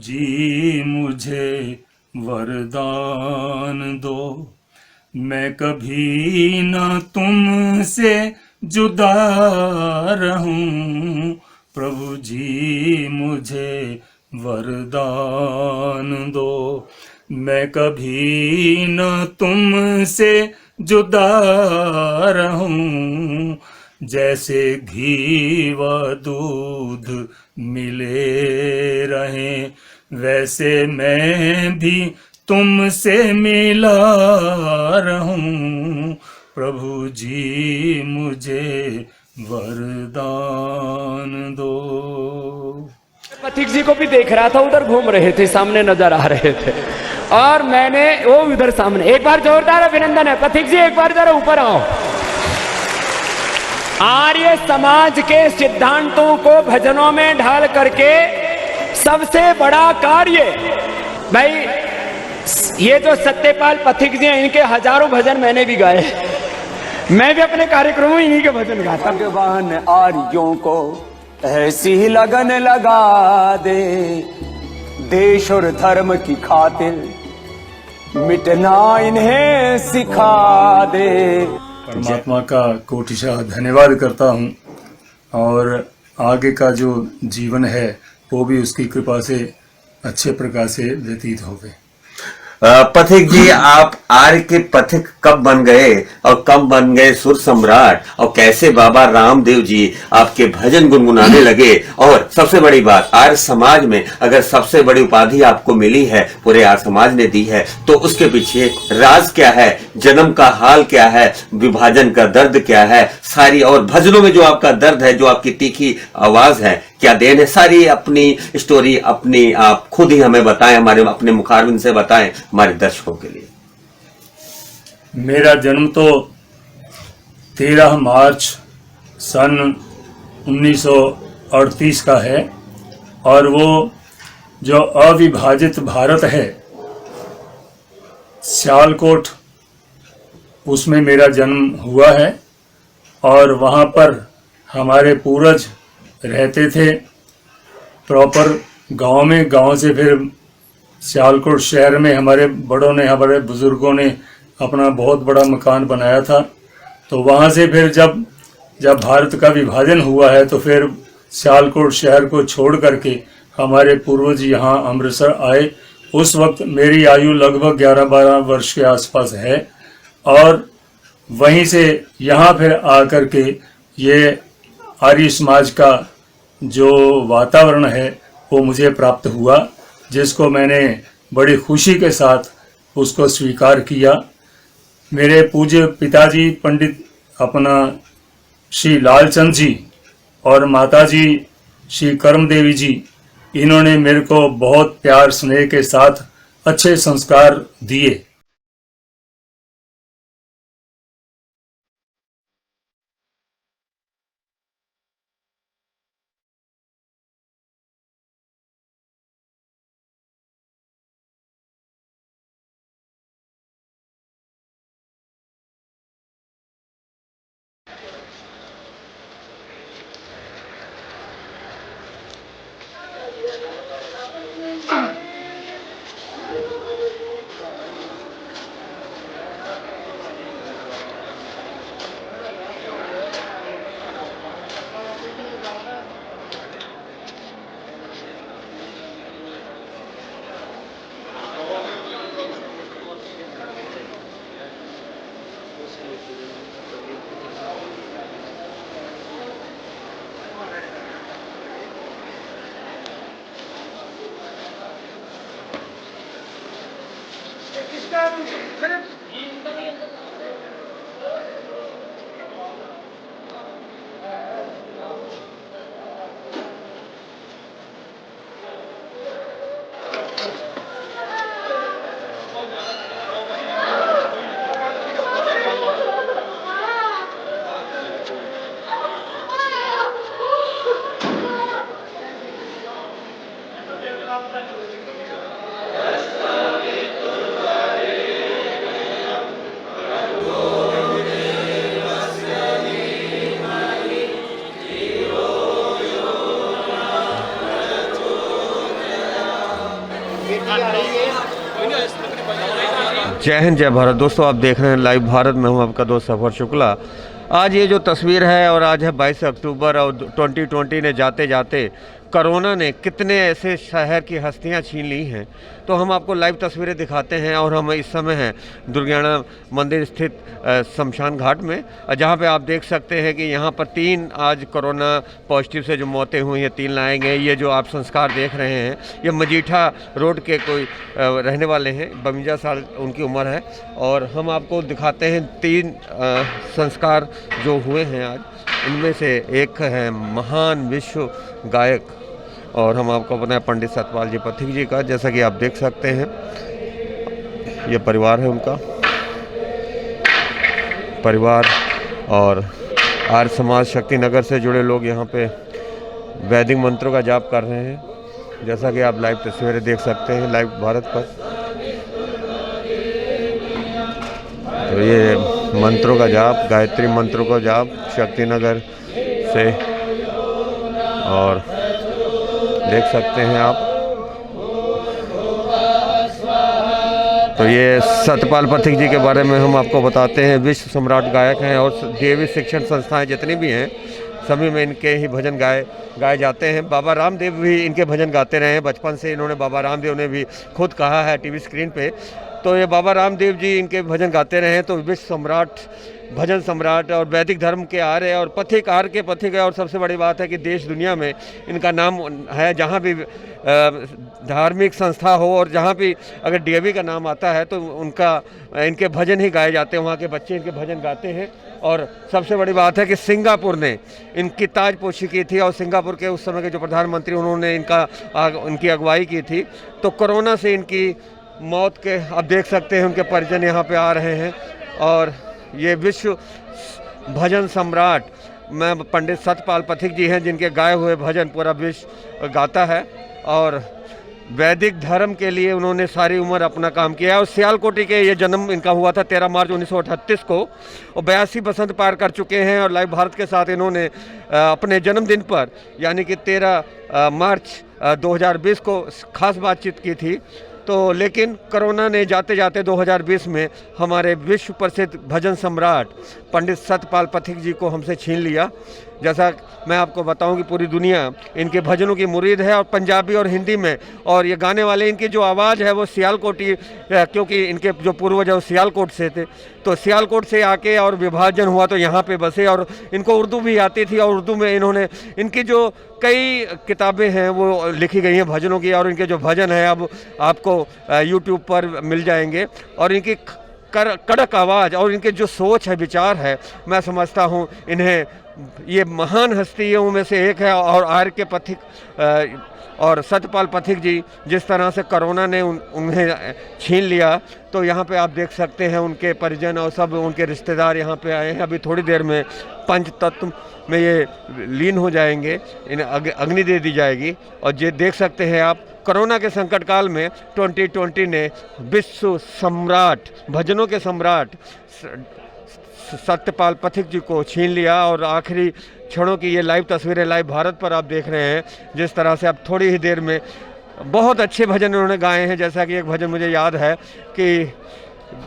जी मुझे वरदान दो, मैं कभी न तुमसे जुदा रहूं। प्रभु जी मुझे वरदान दो, मैं कभी न तुमसे जुदा रहूं। जैसे घी व दूध मिले रहें, वैसे मैं भी तुमसे मिला रहूं। प्रभु जी मुझे वरदान दो। पथिक जी को भी देख रहा था, उधर घूम रहे थे, सामने नजर आ रहे थे, और मैंने वो उधर सामने। एक बार जोरदार अभिनंदन है पथिक जी, एक बार जरा ऊपर आओ। आर्य समाज के सिद्धांतों को भजनों में ढाल करके सबसे बड़ा कार्य, भाई ये जो सत्यपाल पथिक जी हैं, इनके हजारों भजन मैंने भी गाए। मैं भी अपने कार्यक्रमों में इन्हीं के भजन गाता हूं। भगवान आर्यों को ऐसी लगन लगा दे, देश और धर्म की खातिर मिटना इन्हें सिखा दे। परमात्मा का कोटिशः धन्यवाद करता हूँ, और आगे का जो जीवन है वो भी उसकी कृपा से अच्छे प्रकार से व्यतीत हो गए। पथिक जी, आप आर्य के पथिक कब बन गए और कब बन गए सुर सम्राट, और कैसे बाबा रामदेव जी आपके भजन गुनगुनाने लगे? और सबसे बड़ी बात, आर्य समाज में अगर सबसे बड़ी उपाधि आपको मिली है, पूरे आर्य समाज ने दी है, तो उसके पीछे राज क्या है, जन्म का हाल क्या है, विभाजन का दर्द क्या है, सारी, और भजनों में जो आपका दर्द है, जो आपकी तीखी आवाज है, क्या देन है, सारी अपनी स्टोरी अपनी आप खुद ही हमें बताएं, हमारे अपने मुखारबिन से बताएं हमारे दर्शकों के लिए। मेरा जन्म तो 13 मार्च सन 1938 का है, और वो जो अविभाजित भारत है, सियालकोट, उसमें मेरा जन्म हुआ है। और वहाँ पर हमारे पूर्वज रहते थे प्रॉपर गांव में। गांव से फिर सियालकोट शहर में हमारे बड़ों ने, हमारे बुजुर्गों ने अपना बहुत बड़ा मकान बनाया था। तो वहाँ से फिर जब भारत का विभाजन हुआ है, तो फिर सियालकोट शहर को छोड़ करके हमारे पूर्वज यहाँ अमृतसर आए। उस वक्त मेरी आयु लगभग 11-12 वर्ष के आसपास है, और वहीं से यहाँ फिर आकर के ये आर्य समाज का जो वातावरण है वो मुझे प्राप्त हुआ, जिसको मैंने बड़ी खुशी के साथ उसको स्वीकार किया। मेरे पूज्य पिताजी पंडित अपना श्री लालचंद जी और माताजी श्री कर्म देवी जी, इन्होंने मेरे को बहुत प्यार स्नेह के साथ अच्छे संस्कार दिए। जय हिंद जय भारत। दोस्तों आप देख रहे हैं लाइव भारत में, हूं आपका दोस्त सफर शुक्ला। आज ये जो तस्वीर है और आज है 22 अक्टूबर और 2020 ने जाते जाते कोरोना ने कितने ऐसे शहर की हस्तियां छीन ली हैं, तो हम आपको लाइव तस्वीरें दिखाते हैं। और हम इस समय हैं दुर्गाना मंदिर स्थित शमशान घाट में, जहां पे आप देख सकते हैं कि यहां पर 3 आज कोरोना पॉजिटिव से जो मौतें हुई हैं 3 लाए गए। ये जो आप संस्कार देख रहे हैं ये मजीठा रोड के कोई रहने वाले हैं, 52 साल उनकी उम्र है। और हम आपको दिखाते हैं 3 संस्कार जो हुए हैं आज। इनमें से एक है महान विश्व गायक, और हम आपको बताएं पंडित सतपाल जी पथिक जी का। जैसा कि आप देख सकते हैं ये परिवार है उनका, परिवार और आर्य समाज शक्तिनगर से जुड़े लोग यहाँ पे वैदिक मंत्रों का जाप कर रहे हैं, जैसा कि आप लाइव तस्वीरें देख सकते हैं लाइव भारत पर। तो ये मंत्रों का जाप, गायत्री मंत्रों का जाप शक्तिनगर से, और देख सकते हैं आप। तो ये सतपाल पथिक जी के बारे में हम आपको बताते हैं। विश्व सम्राट गायक हैं और देवी शिक्षण संस्थाएं जितनी भी हैं सभी में इनके ही भजन गाए जाते हैं। बाबा रामदेव भी इनके भजन गाते रहे हैं बचपन से। इन्होंने, बाबा रामदेव ने भी खुद कहा है टीवी स्क्रीन पे। तो ये बाबा रामदेव जी इनके भजन गाते रहे हैं। तो विश्व सम्राट, भजन सम्राट और वैदिक धर्म के आर्य और पथिक, आर्य के पथिक है। और सबसे बड़ी बात है कि देश दुनिया में इनका नाम है। जहाँ भी धार्मिक संस्था हो और जहाँ भी अगर डीएवी का नाम आता है तो इनके भजन ही गाए जाते हैं। वहाँ के बच्चे इनके भजन गाते हैं। और सबसे बड़ी बात है कि सिंगापुर ने इनकी ताजपोशी की थी, और सिंगापुर के उस समय के जो प्रधानमंत्री उन्होंने इनकी अगुवाई की थी। तो कोरोना से इनकी मौत के आप देख सकते हैं उनके परिजन यहाँ पे आ रहे हैं। और ये विश्व भजन सम्राट में पंडित सतपाल पथिक जी हैं, जिनके गाए हुए भजन पूरा विश्व गाता है। और वैदिक धर्म के लिए उन्होंने सारी उम्र अपना काम किया। और सियालकोटी के ये जन्म इनका हुआ था 13 मार्च 1938 को, और 82 बसंत पार कर चुके हैं। और लाइव भारत के साथ इन्होंने अपने जन्मदिन पर यानी कि 13 मार्च 2020 को खास बातचीत की थी। तो लेकिन कोरोना ने जाते जाते 2020 में हमारे विश्व प्रसिद्ध भजन सम्राट पंडित सतपाल पथिक जी को हमसे छीन लिया। जैसा मैं आपको बताऊं कि पूरी दुनिया इनके भजनों की मुरीद है, और पंजाबी और हिंदी में। और ये गाने वाले, इनकी जो आवाज़ है वो सियालकोटी, क्योंकि इनके जो पूर्वज है वो सियालकोट से थे। तो सियालकोट से आके और विभाजन हुआ तो यहाँ पे बसे। और इनको उर्दू भी आती थी, और उर्दू में इन्होंने, इनकी जो कई किताबें हैं वो लिखी गई हैं भजनों की। और इनके जो भजन है अब आपको यूट्यूब पर मिल जाएंगे। और इनकी कड़क आवाज़ और इनके जो सोच है, विचार है, मैं समझता हूँ इन्हें, ये महान हस्तियों में से एक है। और आर्य के पथिक और सतपाल पथिक जी जिस तरह से कोरोना ने उन्हें छीन लिया, तो यहाँ पे आप देख सकते हैं उनके परिजन और सब उनके रिश्तेदार यहाँ पे आए हैं। अभी थोड़ी देर में पंच तत्व में ये लीन हो जाएंगे, इन्हें अग्नि दे दी जाएगी। और ये देख सकते हैं आप, कोरोना के संकट काल में 2020 ने विश्व सम्राट, भजनों के सम्राट सतपाल पथिक जी को छीन लिया। और आखिरी क्षणों की ये लाइव तस्वीरें लाइव भारत पर आप देख रहे हैं। जिस तरह से अब थोड़ी ही देर में बहुत अच्छे भजन उन्होंने गाए हैं। जैसा कि एक भजन मुझे याद है कि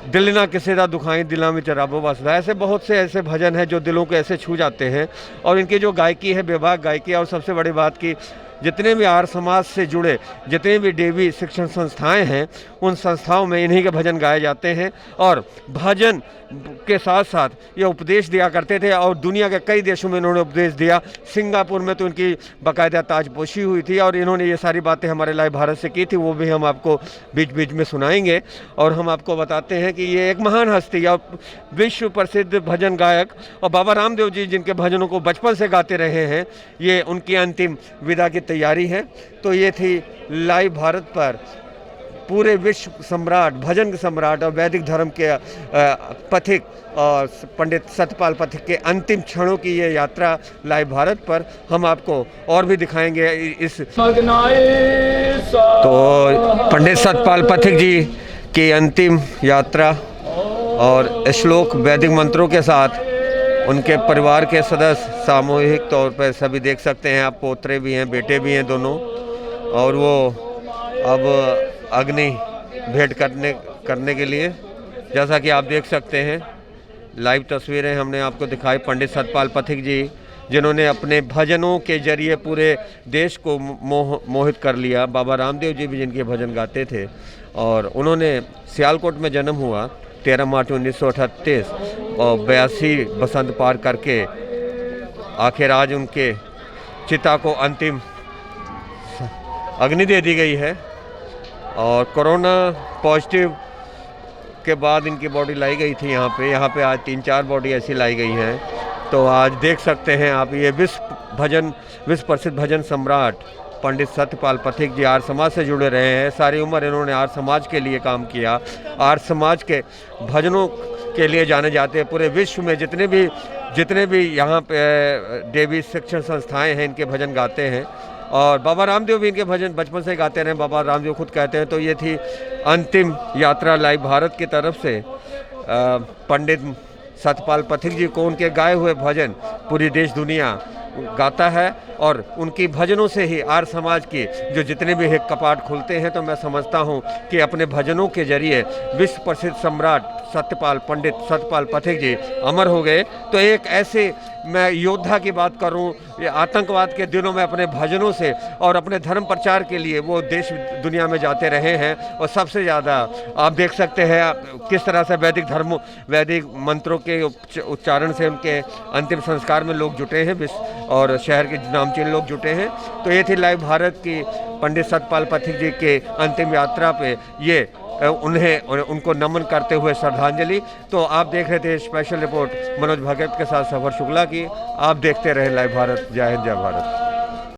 दिल ना किसी दा दुखाई दिलों में रब वसदा। ऐसे बहुत से ऐसे भजन हैं जो दिलों को ऐसे छू जाते हैं। और इनकी जो गायकी है, बेबाक गायकी। और सबसे बड़ी बात की जितने भी आर्य समाज से जुड़े जितने भी देवी शिक्षण संस्थाएं हैं, उन संस्थाओं में इन्हीं के भजन गाए जाते हैं। और भजन के साथ साथ ये उपदेश दिया करते थे, और दुनिया के कई देशों में इन्होंने उपदेश दिया। सिंगापुर में तो इनकी बाकायदा ताजपोशी हुई थी, और इन्होंने ये सारी बातें हमारे लाइव भारत से की थी, वो भी हम आपको बीच बीच में सुनाएंगे। और हम आपको बताते हैं कि ये एक महान हस्ती और विश्व प्रसिद्ध भजन गायक, और बाबा रामदेव जी जिनके भजनों को बचपन से गाते रहे हैं, ये उनकी अंतिम विदा की तैयारी है। तो ये थी लाइव भारत पर पूरे विश्व सम्राट, भजन के सम्राट और वैदिक धर्म के पथिक और पंडित सतपाल पथिक के अंतिम क्षणों की ये यात्रा लाइव भारत पर। हम आपको और भी दिखाएंगे इस। तो पंडित सतपाल पथिक जी की अंतिम यात्रा और श्लोक वैदिक मंत्रों के साथ उनके परिवार के सदस्य सामूहिक तौर पर सभी देख सकते हैं आप, पोतरे भी हैं, बेटे भी हैं दोनों। और वो अब अग्नि भेंट करने के लिए। जैसा कि आप देख सकते हैं, लाइव तस्वीरें हमने आपको दिखाई। पंडित सतपाल पथिक जी, जिन्होंने अपने भजनों के जरिए पूरे देश को मोहित कर लिया। बाबा रामदेव जी भी जिनके भजन गाते थे, और उन्होंने सियालकोट में जन्म हुआ 13 मार्च 1938 और 82 बसंत पार करके आखिर आज उनके चिता को अंतिम अग्नि दे दी गई है। और कोरोना पॉजिटिव के बाद इनकी बॉडी लाई गई थी यहाँ पे आज 3-4 बॉडी ऐसी लाई गई हैं। तो आज देख सकते हैं आप, ये विश्व प्रसिद्ध भजन सम्राट पंडित सत्यपाल पथिक जी आर्य समाज से जुड़े रहे हैं। सारी उम्र इन्होंने आर्य समाज के लिए काम किया। आर्य समाज के भजनों के लिए जाने जाते हैं। पूरे विश्व में जितने भी यहाँ पे देवी शिक्षण संस्थाएं हैं, इनके भजन गाते हैं। और बाबा रामदेव भी इनके भजन बचपन से गाते रहे। बाबा रामदेव खुद कहते हैं। तो ये थी अंतिम यात्रा लाइव भारत की तरफ से। पंडित सतपाल पथिक जी को उनके गाए हुए भजन पूरी देश दुनिया गाता है, और उनकी भजनों से ही आर्य समाज की जो जितने भी कपाट खुलते हैं। तो मैं समझता हूँ कि अपने भजनों के जरिए विश्व प्रसिद्ध सम्राट पंडित सतपाल पथिक जी अमर हो गए। तो एक ऐसे मैं योद्धा की बात करूं, ये आतंकवाद के दिनों में अपने भजनों से और अपने धर्म प्रचार के लिए वो देश दुनिया में जाते रहे हैं। और सबसे ज़्यादा आप देख सकते हैं किस तरह से वैदिक मंत्रों के उच्चारण से उनके अंतिम संस्कार में लोग जुटे हैं, और शहर के नामचीन लोग जुटे हैं। तो ये थी लाइव भारत की पंडित सतपाल पथिक जी के अंतिम यात्रा पे ये उनको नमन करते हुए श्रद्धांजलि। तो आप देख रहे थे स्पेशल रिपोर्ट मनोज भगत के साथ सफर शुक्ला की। आप देखते रहे लाइव भारत। जय हिंद, जय भारत।